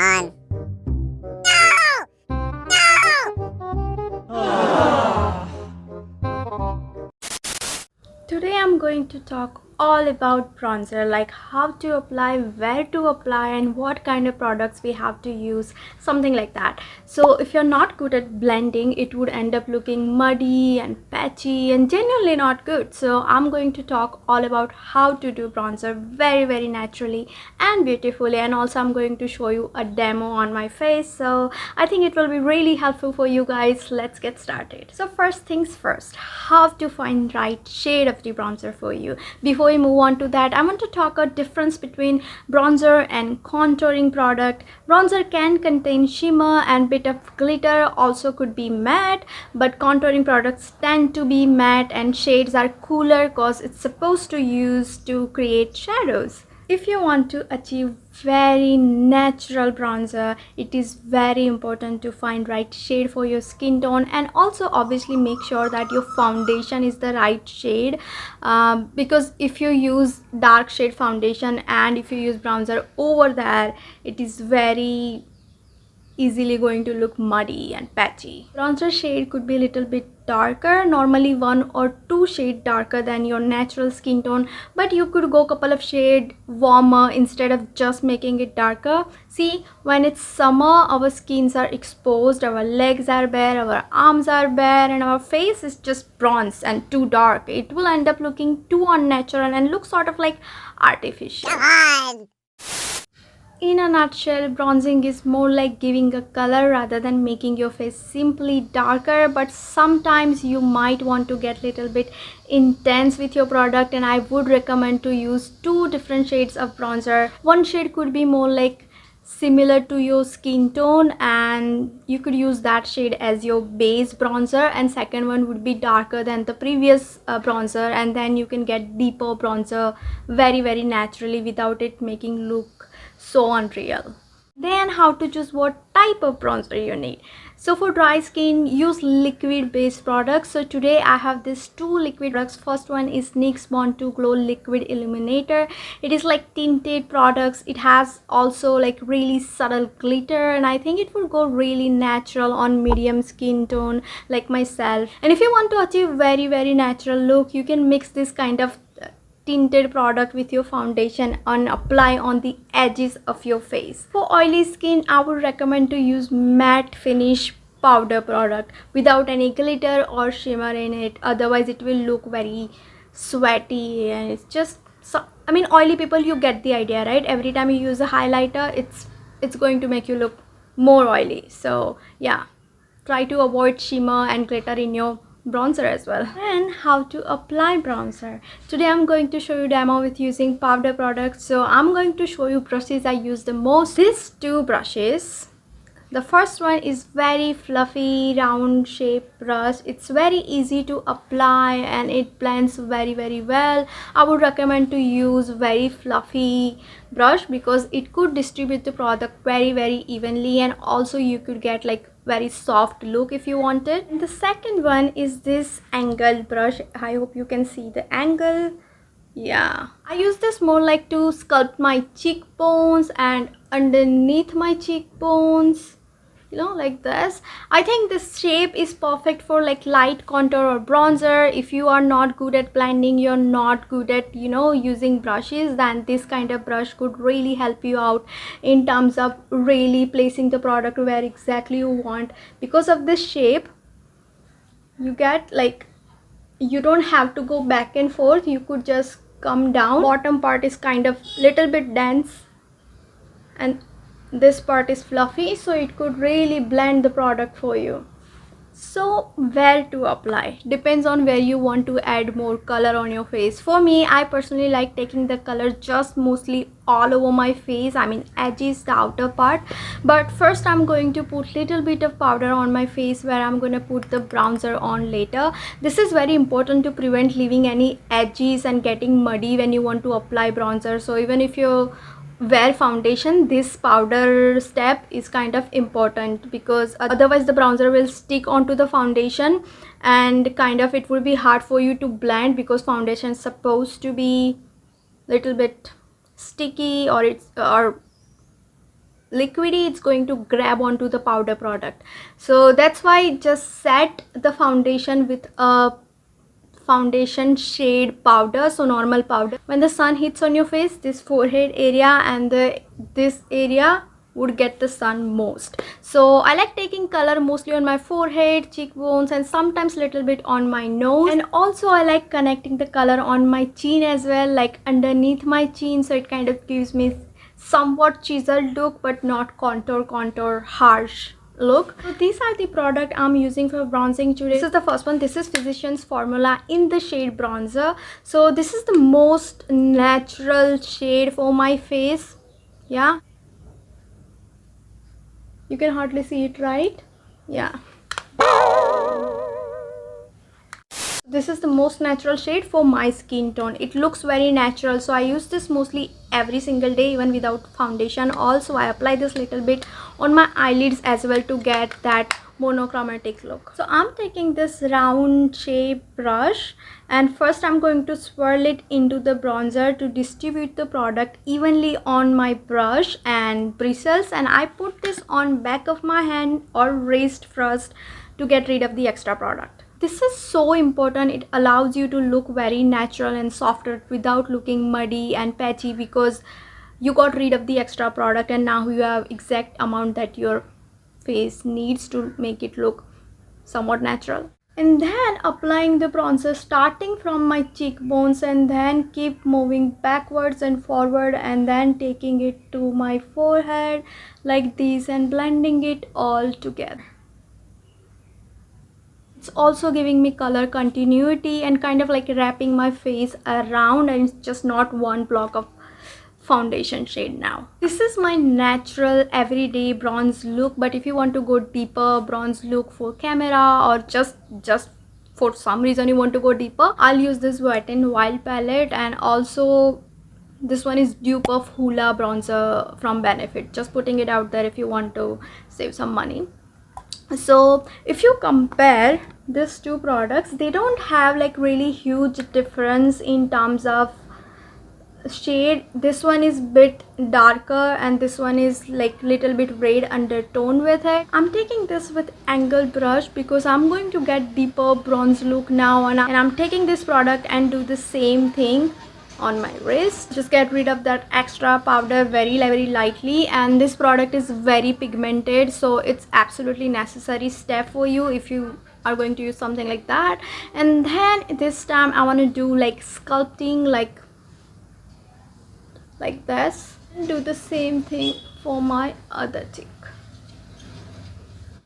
on. Today I'm going to talk all about bronzer, like how to apply, where to apply, and what kind of products we have to use, something like that. So if you're not good at blending, it would end up looking muddy and patchy and genuinely not good. So I'm going to talk all about how to do bronzer very naturally and beautifully, and also I'm going to show you a demo on my face. So I think it will be really helpful for you guys. Let's get started. So first things first, how to find right shade of the bronzer for you. Before we move on to that, I want to talk a difference between bronzer and contouring product. Bronzer can contain shimmer and bit of glitter, also could be matte, but contouring products tend to be matte and shades are cooler because it's supposed to use to create shadows. If you want to achieve very natural bronzer, it is very important to find right shade for your skin tone, and also obviously make sure that your foundation is the right shade, because if you use dark shade foundation and if you use bronzer over there, it is very easily going to look muddy and patchy. Bronzer shade could be a little bit darker, normally 1 or 2 shade darker than your natural skin tone, but you could go couple of shade warmer instead of just making it darker. See, when it's summer, our skins are exposed, our legs are bare, our arms are bare, and our face is just bronze and too dark. It will end up looking too unnatural and look sort of like artificial. Come on! In a nutshell, bronzing is more like giving a color rather than making your face simply darker, but sometimes you might want to get a little bit intense with your product, and I would recommend to use 2 different shades of bronzer. One shade could be more like similar to your skin tone and you could use that shade as your base bronzer, and second one would be darker than the previous bronzer, and then you can get deeper bronzer very naturally without it making look so unreal. Then how to choose what type of bronzer you need. So for dry skin, use liquid based products. So today I have these 2 liquid products. First one is NYX Born to Glow Liquid Illuminator. It is like tinted products. It has also like really subtle glitter, and I think it would go really natural on medium skin tone like myself. And if you want to achieve very natural look, you can mix this kind of tinted product with your foundation and apply on the edges of your face. For oily skin, I would recommend to use matte finish powder product without any glitter or shimmer in it, otherwise it will look very sweaty and it's just so, I mean, oily people, you get the idea, right? Every time you use a highlighter, it's going to make you look more oily. So yeah, try to avoid shimmer and glitter in your bronzer as well. And how to apply bronzer. Today I'm going to show you demo with using powder products. So I'm going to show you brushes I use the most. These 2 brushes. The first one is very fluffy round shape brush. It's very easy to apply and it blends very well. I would recommend to use very fluffy brush because it could distribute the product very evenly, and also you could get like very soft look if you want it. And the second one is this angle brush. I hope you can see the angle. Yeah, I use this more like to sculpt my cheekbones and underneath my cheekbones, you know, like this. I think this shape is perfect for like light contour or bronzer. If you are not good at blending, you're not good at, you know, using brushes, then this kind of brush could really help you out in terms of really placing the product where exactly you want. Because of this shape, you get like, you don't have to go back and forth, you could just come down. Bottom part is kind of little bit dense and this part is fluffy, so it could really blend the product for you. So where to apply depends on where you want to add more color on your face. For me, I personally like taking the color just mostly all over my face, I mean edges, the outer part. But first I'm going to put little bit of powder on my face where I'm going to put the bronzer on later. This is very important to prevent leaving any edges and getting muddy when you want to apply bronzer. So even if you wear foundation, this powder step is kind of important because otherwise the bronzer will stick onto the foundation and kind of it will be hard for you to blend, because foundation is supposed to be little bit sticky or liquidy, it's going to grab onto the powder product. So that's why just set the foundation with a foundation shade powder, so normal powder. When the sun hits on your face, this forehead area and this area would get the sun most. So I like taking color mostly on my forehead, cheekbones, and sometimes little bit on my nose. And also I like connecting the color on my chin as well, like underneath my chin, so it kind of gives me somewhat chiseled look but not contour harsh look. So these are the product I'm using for bronzing today. This is the first one. This is Physicians formula in the shade bronzer. So this is the most natural shade for my face. Yeah, you can hardly see it, right? Yeah, this is the most natural shade for my skin tone. It looks very natural, so I use this mostly every single day, even without foundation. Also I apply this little bit on my eyelids as well to get that monochromatic look. So I'm taking this round shape brush, and first I'm going to swirl it into the bronzer to distribute the product evenly on my brush and bristles, and I put this on back of my hand or wrist first to get rid of the extra product. This is so important. It allows you to look very natural and softer without looking muddy and patchy, because you got rid of the extra product and now you have exact amount that your face needs to make it look somewhat natural. And then applying the bronzer starting from my cheekbones, and then keep moving backwards and forward, and then taking it to my forehead like this and blending it all together. It's also giving me color continuity and kind of like wrapping my face around, and it's just not one block of foundation shade now. This is my natural everyday bronze look, but if you want to go deeper bronze look for camera, or just for some reason you want to go deeper, I'll use this Wet n Wild palette. And also this one is dupe of Hoola bronzer from Benefit. Just putting it out there if you want to save some money. So if you compare these two products, they don't have like really huge difference in terms of shade. This one is bit darker and this one is like little bit red undertone with it. I'm taking this with angle brush because I'm going to get deeper bronze look now, and I'm taking this product and do the same thing on my wrist. Just get rid of that extra powder very lightly, and this product is very pigmented, so it's absolutely necessary step for you if you are going to use something like that. And then this time I want to do like sculpting like this, and do the same thing for my other cheek.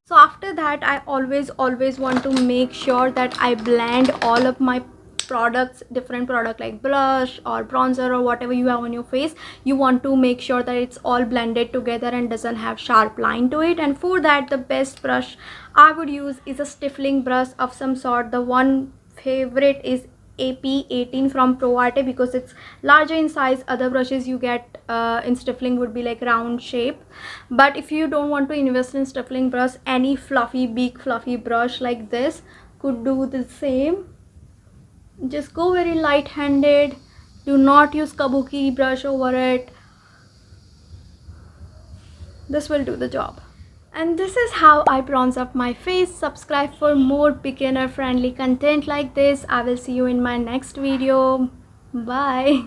So after that I always want to make sure that I blend all of my products, different product like blush or bronzer or whatever you have on your face. You want to make sure that it's all blended together and doesn't have sharp line to it. And for that, the best brush I would use is a stippling brush of some sort. The one favorite is AP18 from Pro Arte because it's larger in size. Other brushes you get in stippling would be like round shape, but if you don't want to invest in stippling brush, any fluffy, big fluffy brush like this could do the same. Just go very light-handed. Do not use kabuki brush over it. This will do the job. And this is how I bronze up my face. Subscribe for more beginner friendly content like this. I will see you in my next video. Bye.